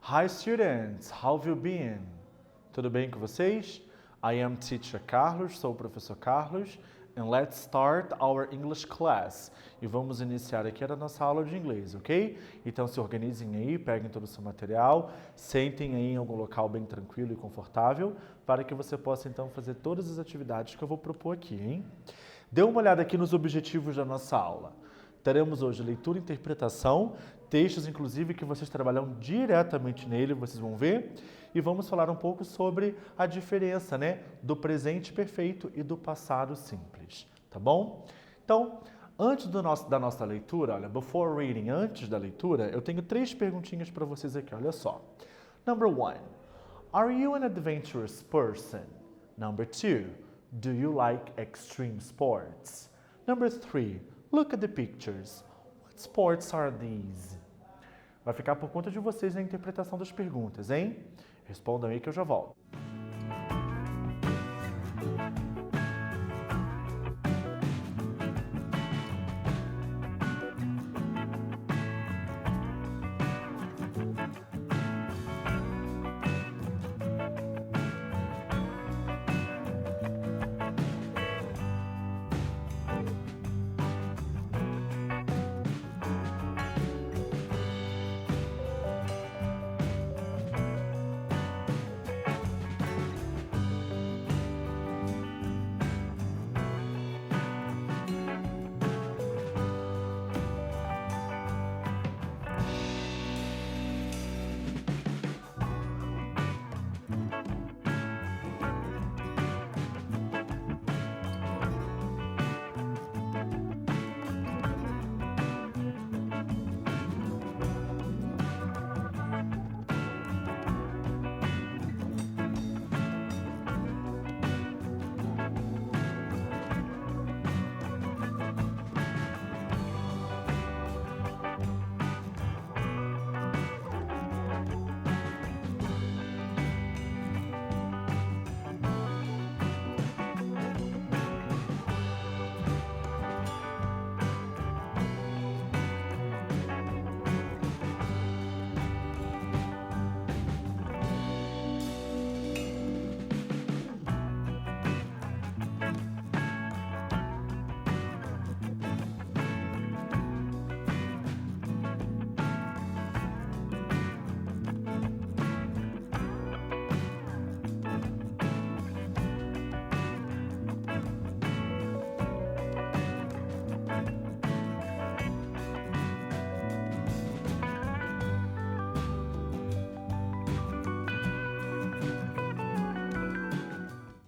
Hi students, how have you been? Tudo bem com vocês? I am teacher Carlos, sou o professor Carlos, and let's start our English class. E vamos iniciar aqui a nossa aula de inglês, ok? Então se organizem aí, peguem todo o seu material, sentem aí em algum local bem tranquilo e confortável, para que você possa então fazer todas as atividades que eu vou propor aqui, hein? Dê uma olhada aqui nos objetivos da nossa aula. Teremos hoje leitura e interpretação, textos inclusive que vocês trabalham diretamente nele, vocês vão ver, e vamos falar um pouco sobre a diferença, né, do presente perfeito e do passado simples, tá bom? Então, antes da nossa leitura, olha, before reading, antes da leitura, eu tenho 3 perguntinhas para vocês aqui, olha só. Number 1, are you an adventurous person? Number 2, do you like extreme sports? Number 3, look at the pictures. What sports are these? Vai ficar por conta de vocês na interpretação das perguntas, hein? Respondam aí que eu já volto.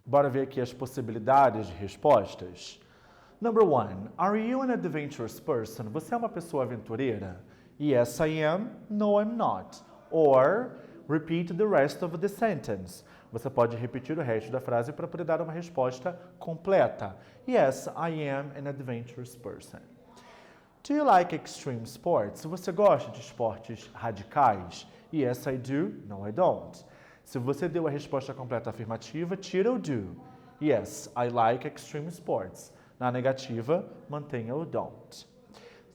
Bora ver aqui as possibilidades de respostas. Number 1. Are you an adventurous person? Você é uma pessoa aventureira? Yes, I am. No, I'm not. Or, repeat the rest of the sentence. Você pode repetir o resto da frase para poder dar uma resposta completa. Yes, I am an adventurous person. Do you like extreme sports? Você gosta de esportes radicais? Yes, I do. No, I don't. Se você deu a resposta completa afirmativa, tira o do. Yes, I like extreme sports. Na negativa, mantenha o don't.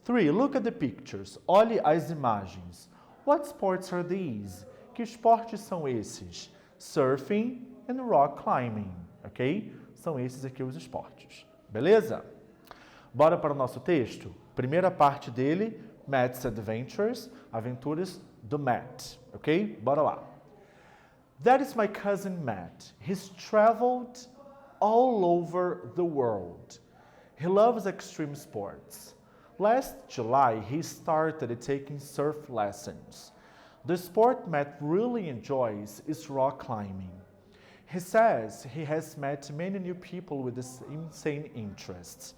3. Look at the pictures. Olhe as imagens. What sports are these? Que esportes são esses? Surfing and rock climbing. Ok? São esses aqui os esportes. Beleza? Bora para o nosso texto? Primeira parte dele, Matt's Adventures, aventuras do Matt. Ok? Bora lá. That is my cousin Matt. He's traveled all over the world. He loves extreme sports. Last July, he started taking surf lessons. The sport Matt really enjoys is rock climbing. He says he has met many new people with this insane interests.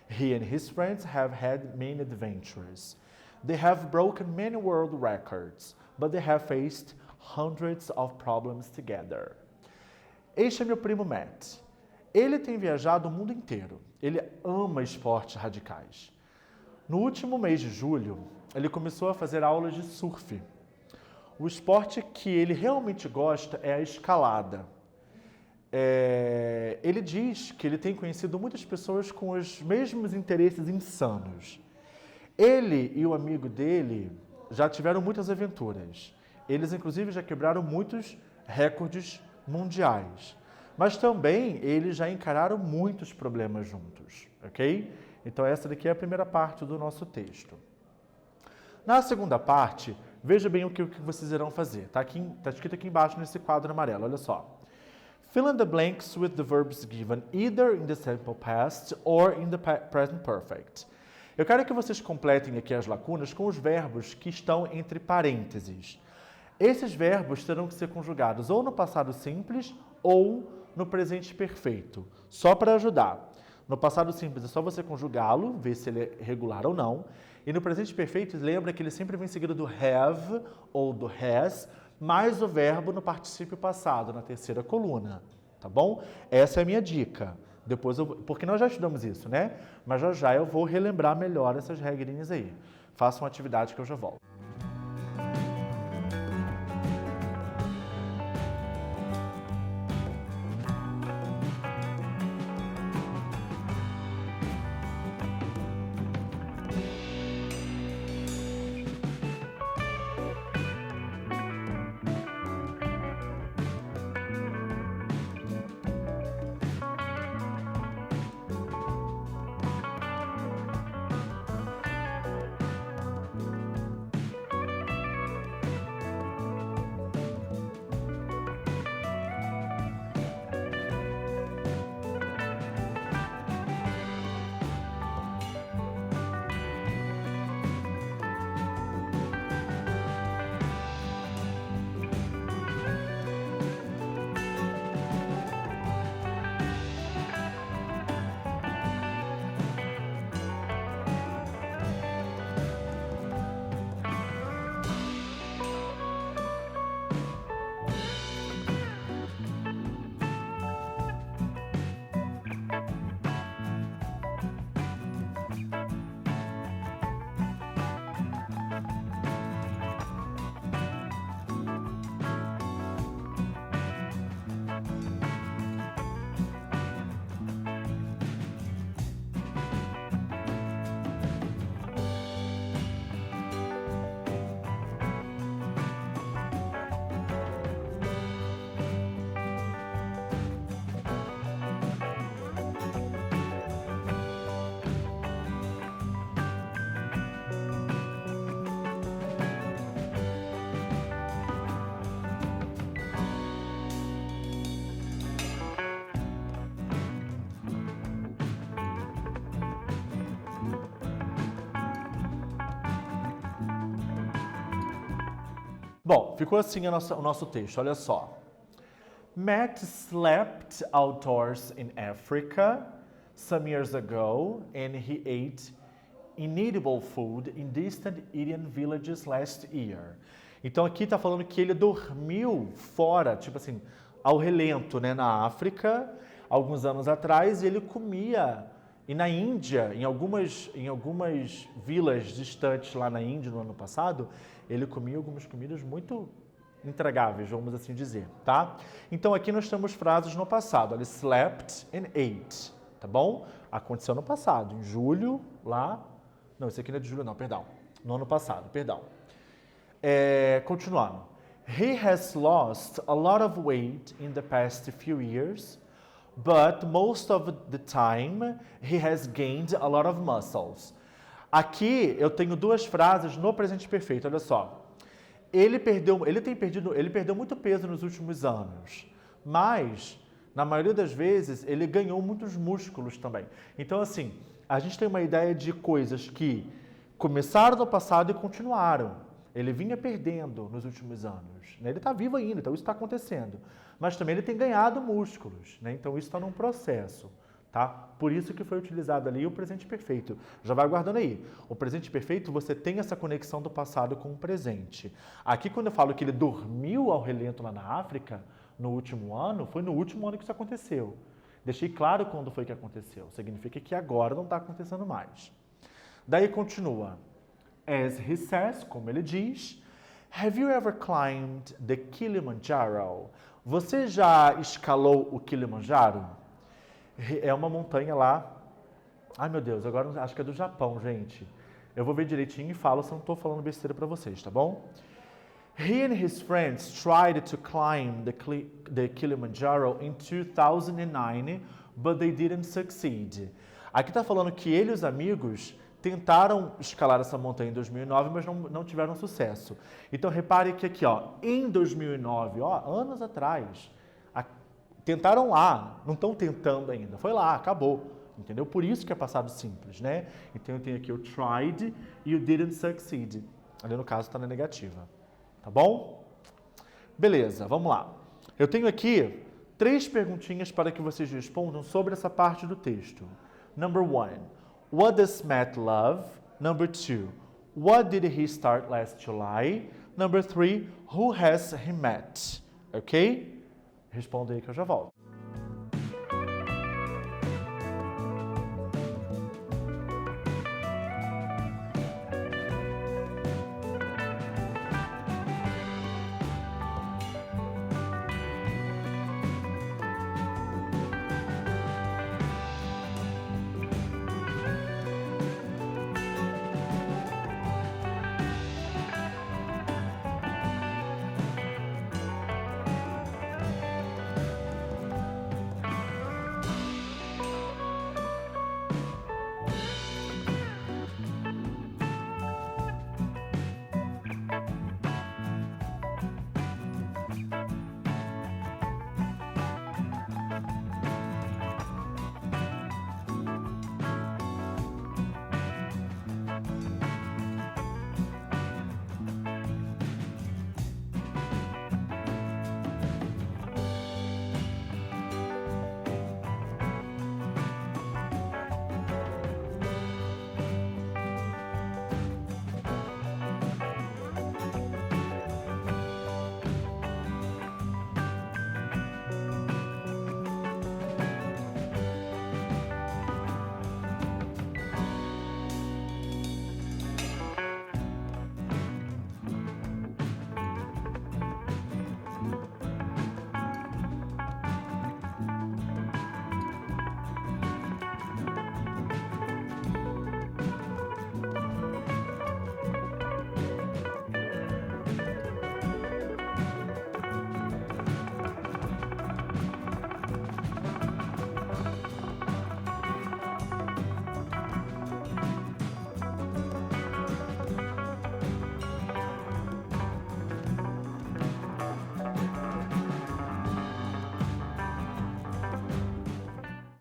He and his friends have had many adventures. They have broken many world records, but they have faced hundreds of problems together. Este é meu primo Matt. Ele tem viajado o mundo inteiro. Ele ama esportes radicais. No último mês de julho, ele começou a fazer aulas de surf. O esporte que ele realmente gosta é a escalada. Ele diz que ele tem conhecido muitas pessoas com os mesmos interesses insanos. Ele e o amigo dele já tiveram muitas aventuras. Eles, inclusive, já quebraram muitos recordes mundiais. Mas também eles já encararam muitos problemas juntos, ok? Então essa daqui é a primeira parte do nosso texto. Na segunda parte, veja bem o que vocês irão fazer. Está escrito aqui embaixo nesse quadro amarelo, olha só. Fill in the blanks with the verbs given either in the simple past or in the present perfect. Eu quero que vocês completem aqui as lacunas com os verbos que estão entre parênteses. Esses verbos terão que ser conjugados ou no passado simples ou no presente perfeito, só para ajudar. No passado simples é só você conjugá-lo, ver se ele é regular ou não. E no presente perfeito, lembra que ele sempre vem seguido do have ou do has, mais o verbo no particípio passado, na terceira coluna, tá bom? Essa é a minha dica. Porque nós já estudamos isso, né? Mas já eu vou relembrar melhor essas regrinhas aí. Faça uma atividade que eu já volto. Bom, ficou assim o nosso texto, olha só. Matt slept outdoors in Africa some years ago and he ate inedible food in distant Indian villages last year. Então aqui está falando que ele dormiu fora, tipo assim, ao relento, né, na África, alguns anos atrás, e ele comia. E na Índia, em algumas vilas distantes lá na Índia no ano passado, ele comia algumas comidas muito intragáveis, vamos assim dizer, tá? Então aqui nós temos frases no passado, ele slept and ate, tá bom? Aconteceu no passado, em julho, lá... Não, esse aqui não é de julho não, perdão. No ano passado, perdão. Continuando. He has lost a lot of weight in the past few years, but most of the time he has gained a lot of muscles. Aqui eu tenho duas frases no presente perfeito, olha só. Ele perdeu muito peso nos últimos anos, mas na maioria das vezes ele ganhou muitos músculos também. Então assim, a gente tem uma ideia de coisas que começaram no passado e continuaram. Ele vinha perdendo nos últimos anos, né? Ele está vivo ainda, então isso está acontecendo. Mas também ele tem ganhado músculos, né? Então isso está num processo, tá? Por isso que foi utilizado ali o presente perfeito. Já vai guardando aí. O presente perfeito, você tem essa conexão do passado com o presente. Aqui quando eu falo que ele dormiu ao relento lá na África, no último ano, foi no último ano que isso aconteceu. Deixei claro quando foi que aconteceu. Significa que agora não está acontecendo mais. Daí continua. As he says, como ele diz, have you ever climbed the Kilimanjaro? Você já escalou o Kilimanjaro? É uma montanha lá. Ai meu Deus, agora acho que é do Japão, gente. Eu vou ver direitinho e falo se eu não estou falando besteira para vocês, tá bom? He and his friends tried to climb the Kilimanjaro in 2009, but they didn't succeed. Aqui está falando que ele e os amigos tentaram escalar essa montanha em 2009, mas não tiveram sucesso. Então, repare que aqui, ó, em 2009, ó, anos atrás, tentaram lá, não estão tentando ainda, foi lá, acabou, entendeu? Por isso que é passado simples, né? Então, eu tenho aqui o tried e o didn't succeed. Ali, no caso, está na negativa, tá bom? Beleza, vamos lá. Eu tenho aqui 3 perguntinhas para que vocês respondam sobre essa parte do texto. Number 1. What does Matt love? Number 2. What did he start last July? Number 3. Who has he met? Ok? Responda aí que eu já volto.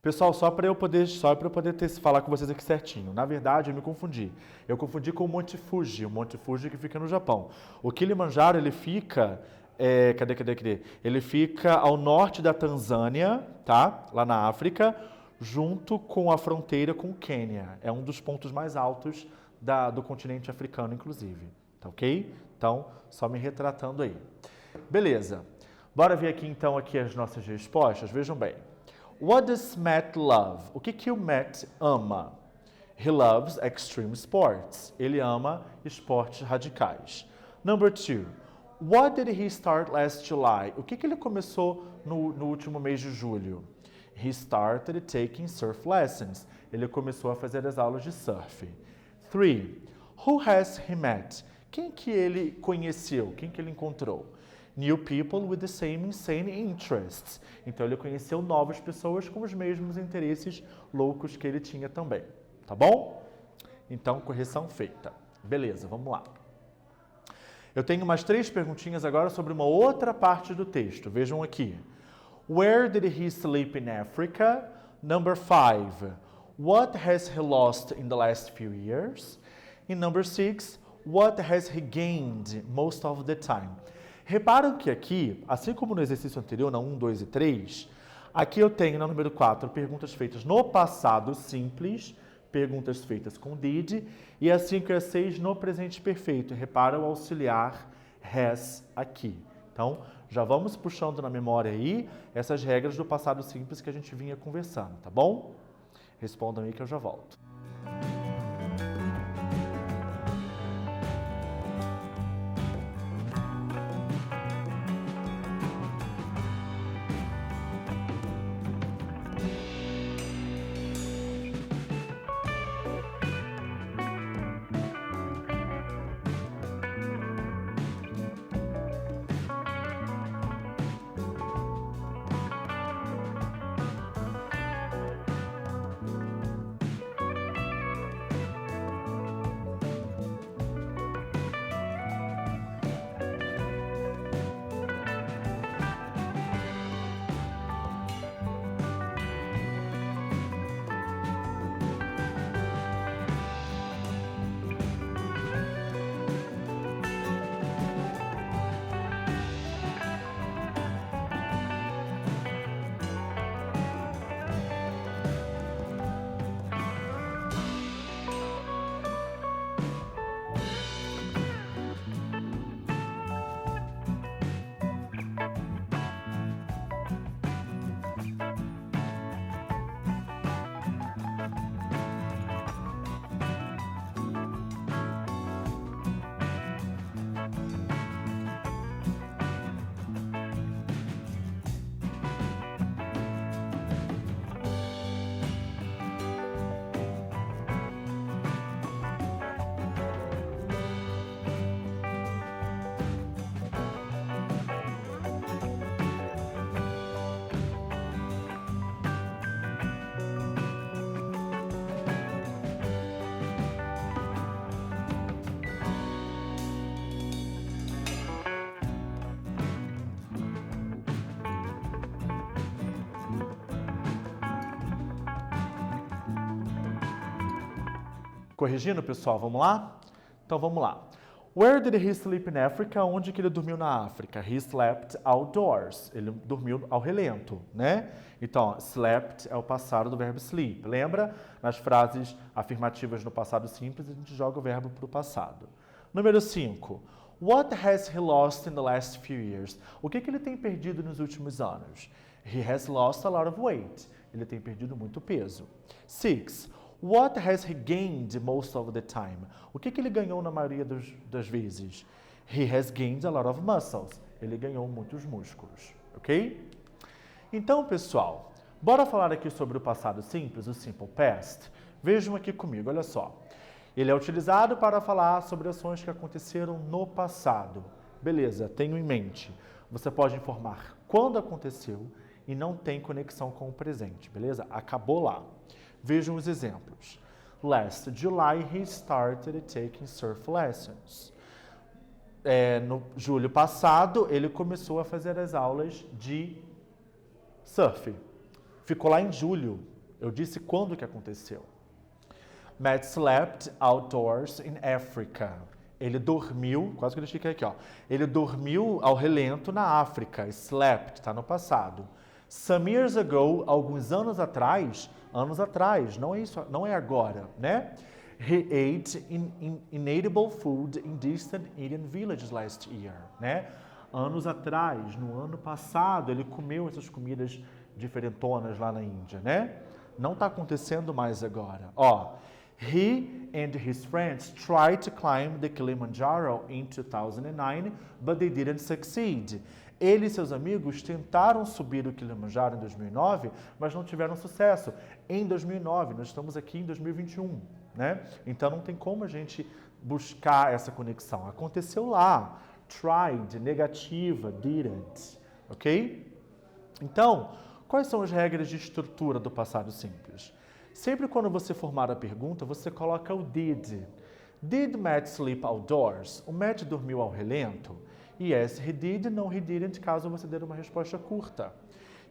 Pessoal, só para eu poder falar com vocês aqui certinho. Na verdade, eu me confundi. Eu confundi com o Monte Fuji que fica no Japão. O Kilimanjaro, ele fica... cadê? Ele fica ao norte da Tanzânia, tá? Lá na África, junto com a fronteira com o Quênia. É um dos pontos mais altos do continente africano, inclusive. Tá ok? Então, só me retratando aí. Beleza. Bora ver aqui, então, as nossas respostas. Vejam bem. What does Matt love? O que o Matt ama? He loves extreme sports. Ele ama esportes radicais. Number 2. What did he start last July? O que ele começou no último mês de julho? He started taking surf lessons. Ele começou a fazer as aulas de surf. 3. Who has he met? Quem que ele conheceu? Quem que ele encontrou? New people with the same insane interests. Então, ele conheceu novas pessoas com os mesmos interesses loucos que ele tinha também. Tá bom? Então, correção feita. Beleza, vamos lá. Eu tenho umas 3 perguntinhas agora sobre uma outra parte do texto. Vejam aqui. Where did he sleep in Africa? Number 5. What has he lost in the last few years? E number 6. What has he gained most of the time? Reparam que aqui, assim como no exercício anterior, na 1, 2 e 3, aqui eu tenho, na número 4, perguntas feitas no passado simples, perguntas feitas com did, e a 5 e a 6 no presente perfeito. Repara o auxiliar has aqui. Então, já vamos puxando na memória aí essas regras do passado simples que a gente vinha conversando, tá bom? Respondam aí que eu já volto. Corrigindo, pessoal, vamos lá? Então, vamos lá. Where did he sleep in Africa? Onde que ele dormiu na África? He slept outdoors. Ele dormiu ao relento, né? Então, slept é o passado do verbo sleep. Lembra? Nas frases afirmativas no passado simples, a gente joga o verbo para o passado. Número 5. What has he lost in the last few years? O que ele tem perdido nos últimos anos? He has lost a lot of weight. Ele tem perdido muito peso. 6. What has he gained most of the time? O que ele ganhou na maioria das vezes? He has gained a lot of muscles. Ele ganhou muitos músculos, ok? Então, pessoal, bora falar aqui sobre o passado simples, o simple past? Vejam aqui comigo, olha só. Ele é utilizado para falar sobre ações que aconteceram no passado. Beleza, tenho em mente. Você pode informar quando aconteceu e não tem conexão com o presente, beleza? Acabou lá. Vejam os exemplos. Last July, he started taking surf lessons. No julho passado, ele começou a fazer as aulas de surf. Ficou lá em julho. Eu disse quando que aconteceu. Matt slept outdoors in Africa. Ele dormiu, quase que eu deixei aqui, ó. Ele dormiu ao relento na África. Slept, está no passado. Some years ago, alguns anos atrás, não é isso, não é agora, né? He ate inedible food in distant Indian villages last year, né? Anos atrás, no ano passado, ele comeu essas comidas diferentonas lá na Índia, né? Não está acontecendo mais agora. Ó, he and his friends tried to climb the Kilimanjaro in 2009, but they didn't succeed. Ele e seus amigos tentaram subir o Kilimanjaro em 2009, mas não tiveram sucesso. Em 2009, nós estamos aqui em 2021, né? Então não tem como a gente buscar essa conexão. Aconteceu lá. Tried, negativa, didn't, ok? Então, quais são as regras de estrutura do passado simples? Sempre quando você formar a pergunta, você coloca o did. Did Matt sleep outdoors? O Matt dormiu ao relento? Yes, he did. No, he didn't, caso você dê uma resposta curta.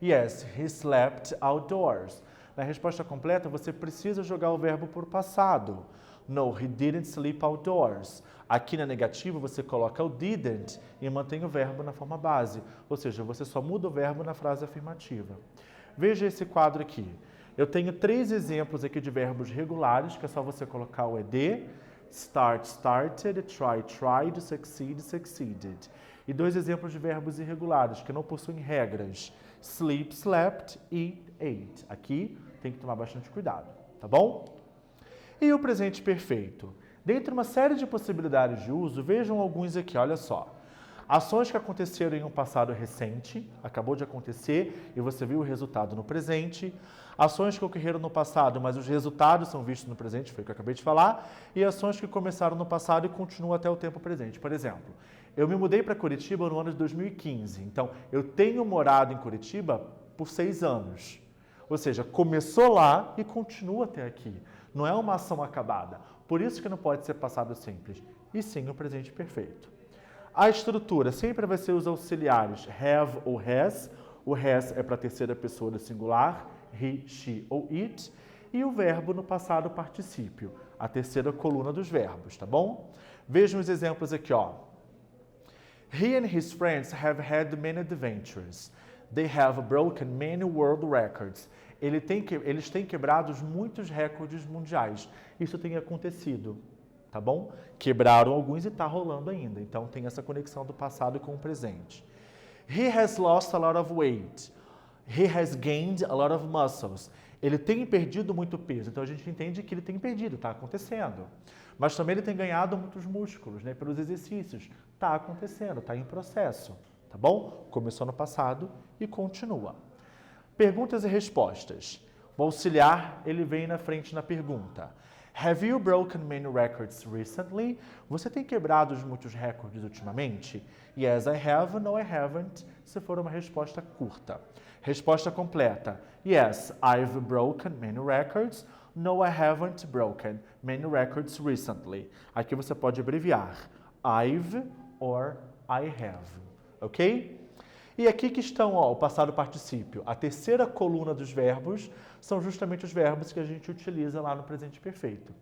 Yes, he slept outdoors. Na resposta completa, você precisa jogar o verbo por passado. No, he didn't sleep outdoors. Aqui na negativa, você coloca o didn't e mantém o verbo na forma base. Ou seja, você só muda o verbo na frase afirmativa. Veja esse quadro aqui. Eu tenho 3 exemplos aqui de verbos regulares, que é só você colocar o ed. Start, started, try, tried, succeed, succeeded. E 2 exemplos de verbos irregulares, que não possuem regras. Sleep, slept, eat, ate. Aqui tem que tomar bastante cuidado, tá bom? E o presente perfeito? Dentre uma série de possibilidades de uso, vejam alguns aqui, olha só. Ações que aconteceram em um passado recente, acabou de acontecer e você viu o resultado no presente. Ações que ocorreram no passado, mas os resultados são vistos no presente, foi o que eu acabei de falar. E ações que começaram no passado e continuam até o tempo presente. Por exemplo, eu me mudei para Curitiba no ano de 2015. Então, eu tenho morado em Curitiba por 6 anos. Ou seja, começou lá e continua até aqui. Não é uma ação acabada. Por isso que não pode ser passado simples, e sim o presente perfeito. A estrutura sempre vai ser os auxiliares have ou has. O has é para a terceira pessoa do singular, he, she ou it. E o verbo no passado particípio, a terceira coluna dos verbos, tá bom? Vejam os exemplos aqui, ó. He and his friends have had many adventures. They have broken many world records. Eles têm quebrado muitos recordes mundiais. Isso tem acontecido. Tá bom? Quebraram alguns e está rolando ainda. Então, tem essa conexão do passado com o presente. He has lost a lot of weight. He has gained a lot of muscles. Ele tem perdido muito peso. Então, a gente entende que ele tem perdido, está acontecendo. Mas também ele tem ganhado muitos músculos, né, pelos exercícios. Está acontecendo, está em processo. Tá bom? Começou no passado e continua. Perguntas e respostas. O auxiliar, ele vem na frente na pergunta. Have you broken many records recently? Você tem quebrado muitos recordes ultimamente? Yes, I have. No, I haven't. Se for uma resposta curta. Resposta completa. Yes, I've broken many records. No, I haven't broken many records recently. Aqui você pode abreviar. I've or I have. Ok? E aqui que estão, ó, o passado particípio. A terceira coluna dos verbos são justamente os verbos que a gente utiliza lá no presente perfeito.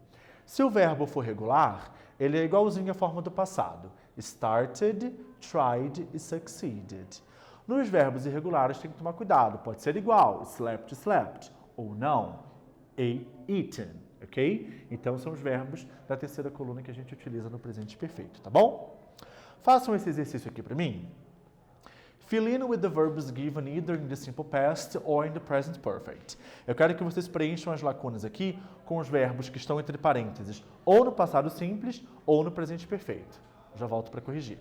Se o verbo for regular, ele é igualzinho à forma do passado. Started, tried e succeeded. Nos verbos irregulares tem que tomar cuidado. Pode ser igual, slept, slept, ou não, ate, eaten, ok? Então são os verbos da terceira coluna que a gente utiliza no presente perfeito, tá bom? Façam esse exercício aqui para mim. Fill in with the verbs given either in the simple past or in the present perfect. Eu quero que vocês preencham as lacunas aqui com os verbos que estão entre parênteses, ou no passado simples ou no presente perfeito. Já volto para corrigir.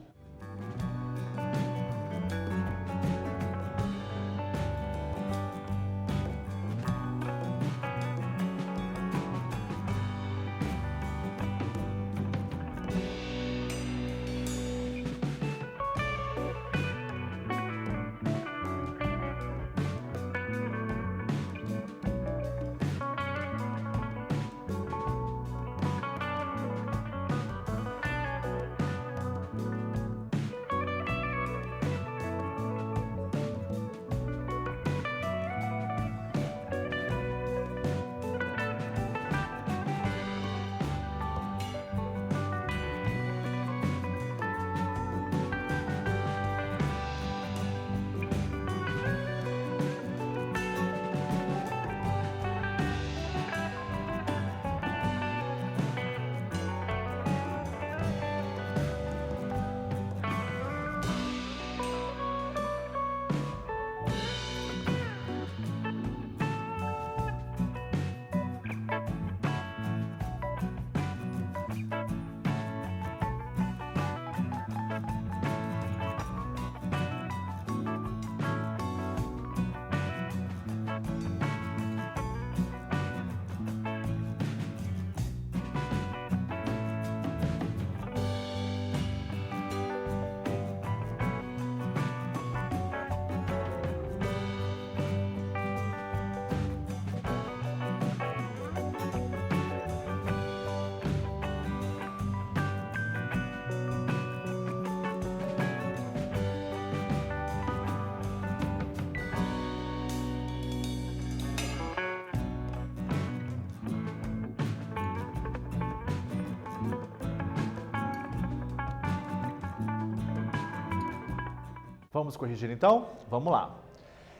Vamos corrigir então? Vamos lá.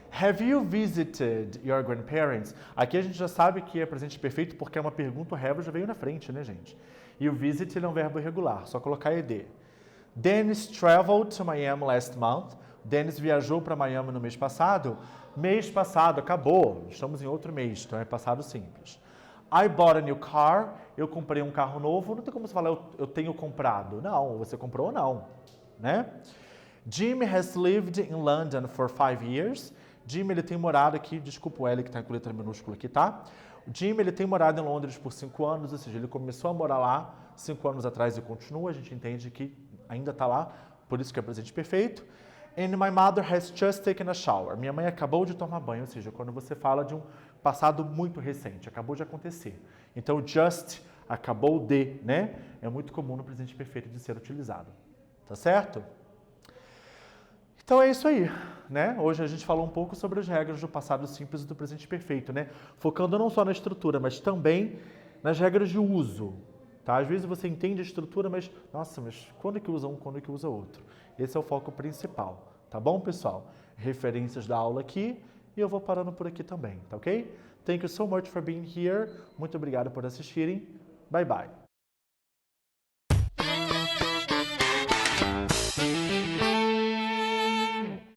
Have you visited your grandparents? Aqui a gente já sabe que é presente perfeito porque é uma pergunta, o have já veio na frente, né, gente? E o visit ele é um verbo irregular, só colocar ed. Dennis traveled to Miami last month. Dennis viajou para Miami no mês passado. Mês passado, acabou. Estamos em outro mês, então é passado simples. I bought a new car. Eu comprei um carro novo. Não tem como você falar eu tenho comprado. Não, você comprou ou não, né? Jim has lived in London for 5 years. Jim, ele tem morado aqui, desculpa o L que está com letra minúscula aqui, tá? O Jim, ele tem morado em Londres por 5 anos, ou seja, ele começou a morar lá 5 anos atrás e continua, a gente entende que ainda está lá, por isso que é presente perfeito. And my mother has just taken a shower. Minha mãe acabou de tomar banho, ou seja, quando você fala de um passado muito recente, acabou de acontecer. Então, just, acabou de, né? É muito comum no presente perfeito de ser utilizado. Tá certo? Então é isso aí, né? Hoje a gente falou um pouco sobre as regras do passado simples e do presente perfeito, né? Focando não só na estrutura, mas também nas regras de uso, tá? Às vezes você entende a estrutura, mas, nossa, mas quando é que usa um, quando é que usa outro? Esse é o foco principal, tá bom, pessoal? Referências da aula aqui e eu vou parando por aqui também, tá ok? Thank you so much for being here. Muito obrigado por assistirem. Bye, bye.